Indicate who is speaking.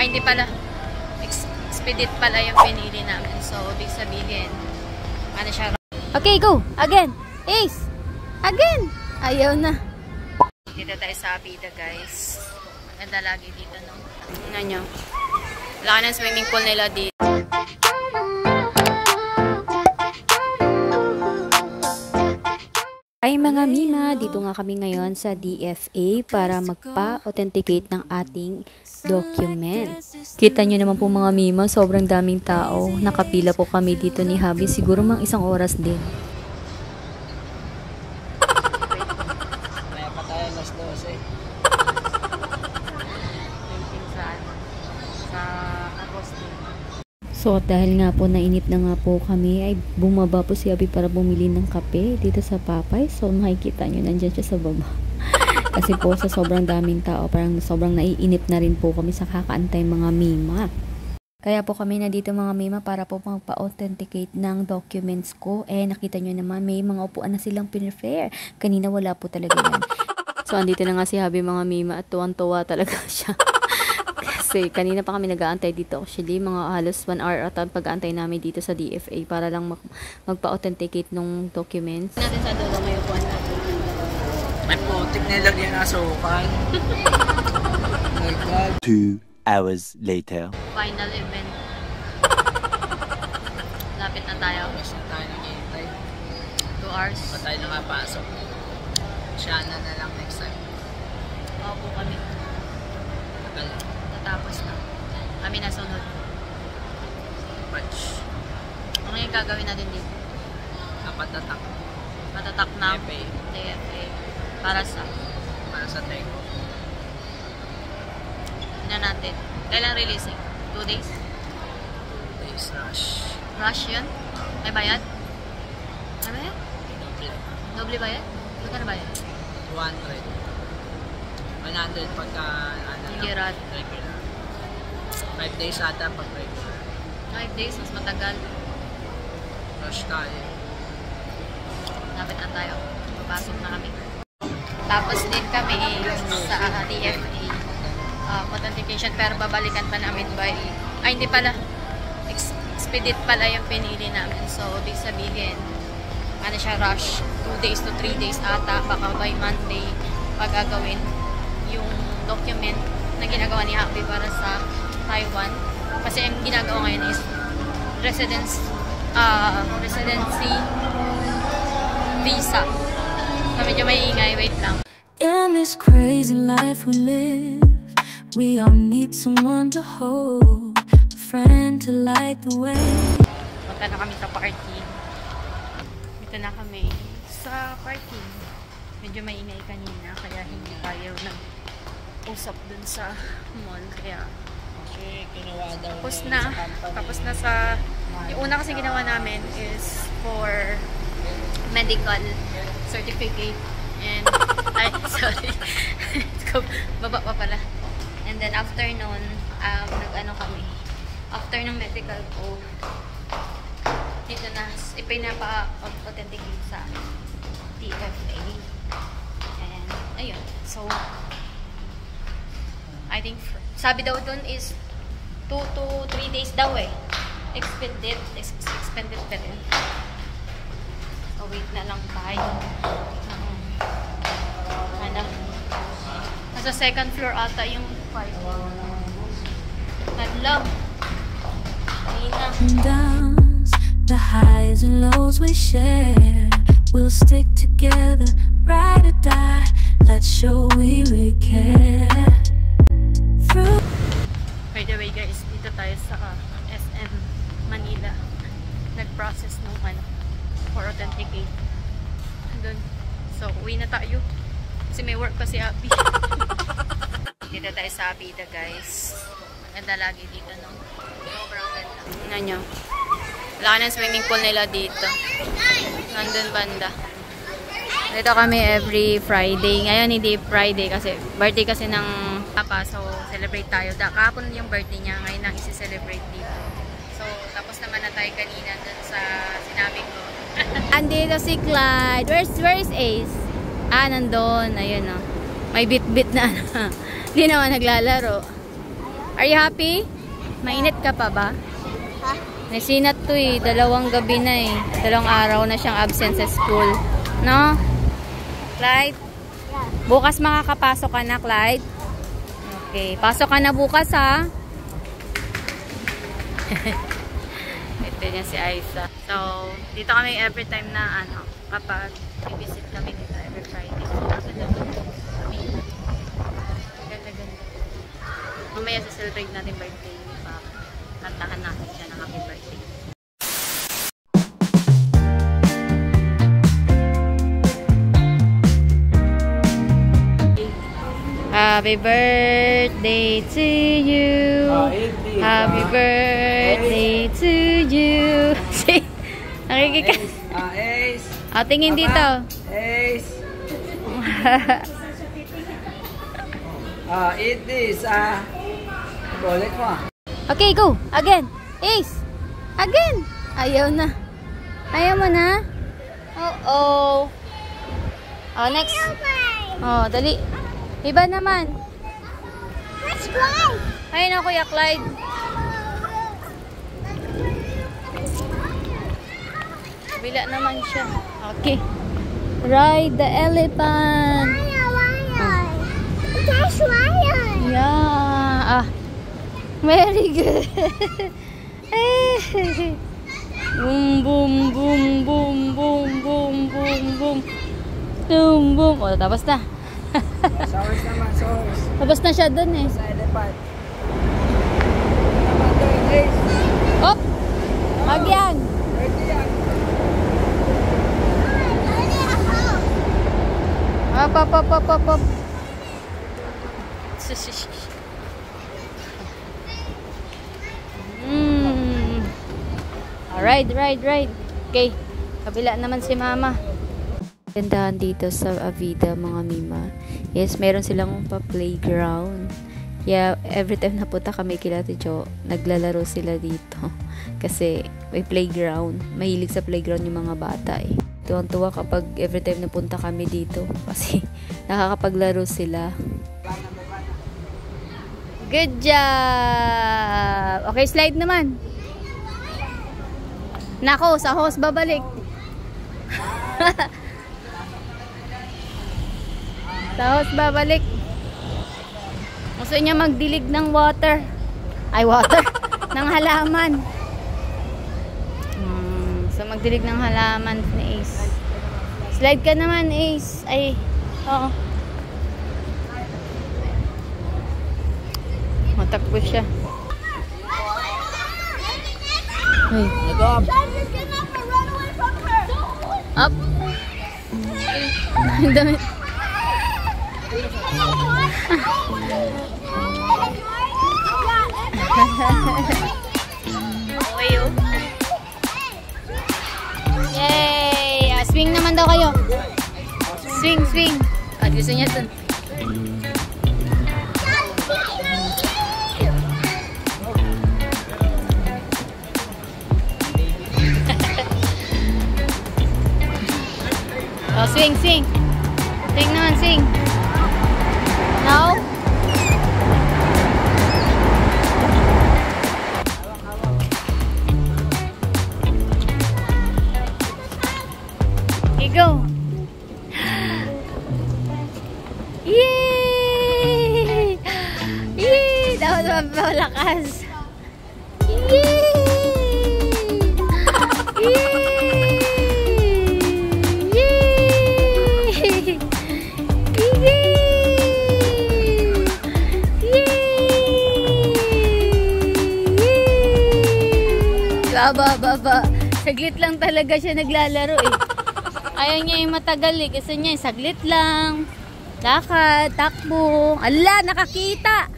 Speaker 1: Ay, hindi pala. Expedite pala yung pinili namin. So, ibig sabihin, ano siya? Okay, go! Again! Ace! Again! Ayaw na. Dito tayo sa Abida, guys. Maganda lagi dito, no? Tingnan nyo. Wala ng swimming pool nila dito. Ay mga Mima, dito nga kami ngayon sa DFA para magpa-authenticate ng ating document. Kita nyo naman po mga Mima, sobrang daming tao. Nakapila po kami dito ni Habi, siguro mang 1 oras din.
Speaker 2: Kaya pa tayo alas 12. Sa Agustin.
Speaker 1: So, dahil nga po nainip na nga po kami, ay bumaba po si Abby para bumili ng kape dito sa Papay. So, makikita nyo, nandyan siya sa baba. Kasi po sa sobrang daming tao, parang sobrang naiinip na rin po kami sa kakaantay mga Mima. Kaya po kami na dito mga Mima para po magpa-authenticate ng documents ko. Eh, nakita nyo naman, may mga upuan na silang pinrefer. Kanina wala po talaga yan. So, andito na nga si Abby mga Mima at tuwang-tuwa talaga siya. Kasi kanina pa kami nag-aantay dito. Actually, mga halos 1 hour at pag-aantay namin dito sa DFA para lang magpa-authenticate ng documents. Natin sa dulo may upuan natin.
Speaker 2: May putik nilagyan na sukan. Oh my God.
Speaker 3: 2 hours later.
Speaker 1: Final event. Lapit na tayo.
Speaker 2: Tapos na tayo naghihintay.
Speaker 1: 2 hours.
Speaker 2: Pa tayo nakapasok. Siya na lang next time.
Speaker 1: Opo kami. Tapos na. Kami nasunod.
Speaker 2: Punch.
Speaker 1: Ano yung gagawin natin dito?
Speaker 2: Patatak.
Speaker 1: Matatak na
Speaker 2: DFA.
Speaker 1: Para sa
Speaker 2: Teko.
Speaker 1: Tignan natin. Kailan releasing? 2 days?
Speaker 2: 2 days rush.
Speaker 1: Rush yun? May bayad? May bayad?
Speaker 2: Doble.
Speaker 1: Doble bayad? Magkano bayad?
Speaker 2: 200. 100 pagka
Speaker 1: regular.
Speaker 2: 5 days ata pag regular.
Speaker 1: 5 days, mas matagal.
Speaker 2: Rush tayo.
Speaker 1: Lapit na tayo. Papasok na kami. Tapos din kami sa DFA authentication, pero babalikan pa namin by... Ay, hindi pala. Expedite pala yung pinili namin. So, ibig sabihin, ano siya, rush. 2 days to 3 days ata. Baka by Monday pagagawin yung document na ginagawa ni Happy para sa Taiwan. Kasi ang ginagawa ngayon is residency visa. So medyo may ingay, wait lang.
Speaker 4: In this crazy life we live, we all need someone to hold, a friend to light the way.
Speaker 1: Punta na kami sa parking. Dito na kami sa parking. Medyo may ingay kanina, kaya hindi tayo nag-usap dun sa mall. Kaya tapos na sa yung una kasi ginawa namin is for medical certificate and sorry baba pa pala, and then after nun nag-ano kami after ng medical ko dito na ipinapa-authenticate sa DFA, and ayun, so I think sabi daw dun is 2 to 3 days daw eh. Expended pa rin. So wait na lang tayo. Nasa second floor ata yung parking. Nadlog.
Speaker 4: Downs, the highs and lows we share, we'll stick together, ride or die. Let's show we care.
Speaker 1: By the way guys, dito tayo sa SM Manila. Nag-process nung for authenticate. Doon. So, uwi na tayo. Kasi may work pa si Abby. Dito tayo sa Abida guys. Maganda lagi dito, no? Sobrang ganda. Tingnan nyo. Wala ng swimming pool nila dito. Nandun banda. Dito kami every Friday. Ngayon hindi Friday kasi birthday kasi ng Papa. So celebrate tayo. Kahapon yung birthday niya. Ngayon lang isi-celebrate dito. So tapos naman na tayo kanina dun sa sinabi ko. Andito si Clyde. Where is Ace? Ah, nandun. Ayun o. May bit-bit na. Hindi naman naglalaro. Are you happy? Mainit ka pa ba?
Speaker 5: Ha?
Speaker 1: Nasinat to eh. 2 gabi na eh. 2 araw na siyang absent sa school. No? Clyde?
Speaker 5: Yeah.
Speaker 1: Bukas makakapasok ka na, Clyde? Okay. Pasok ka na bukas, ha? Ito niya si Aiza. So, dito kami every time na kapag i-visit kami dito every Friday. Ganda-ganda. Mamaya sa-celebrate natin birthday ni Papa. Kantahan natin siya ng happy birthday. Happy birthday to you. Happy birthday to you. See? Nakikika.
Speaker 2: Ace.
Speaker 1: Tingin dito.
Speaker 2: Ace. Eat this. Ulit mo.
Speaker 1: Okay, go. Again. Ace. Again. Ayaw na. Ayaw mo na? Oh, next. Oh, dali. Iba naman.
Speaker 5: Let's fly!
Speaker 1: Ayun na, Kuya Clyde. Bila naman siya. Okay. Ride the elephant.
Speaker 5: That's lion.
Speaker 1: Yeah. Very good. Boom, boom, boom, boom, boom, boom, boom, boom. Boom, boom. O, tapos na.
Speaker 2: Sours naman, sours.
Speaker 1: Tapos na siya dun eh.
Speaker 2: Sa elephant. Naman doon, Ace.
Speaker 1: Hop! Wag yan.
Speaker 2: Ready yan.
Speaker 1: Hop. Ride. Okay. Kabila naman si Mama. Gandahan dito sa Avida, mga Mima. Yes, meron silang pa-playground. Yeah, every time na punta kami kila Tijo, naglalaro sila dito. Kasi may playground. Mahilig sa playground yung mga bata eh. Tuwang-tuwa kapag every time na punta kami dito. Kasi nakakapaglaro sila. Good job! Okay, slide naman. Nako, sa hose babalik. Tapos babalik. Gusto niya magdilig ng water. Ay, water. Ng halaman. So, magdilig ng halaman ni Ace. Slide ka naman, Ace. Ay, oo. Matakbo siya. Ay. Up. Ang dami. Okay, oh. Yay! Swing naman daw kayo. Swing. Gusto niya dun. Oh, swing. Swing naman, swing. Now? Okay, go. Yay! Yay! Dapat malakas. Yay! Yay! Baba. Saglit lang talaga siya naglalaro eh. Ayaw niya yung matagal eh. Kasi niya saglit lang. Lakad, takbo. Ala, nakakita!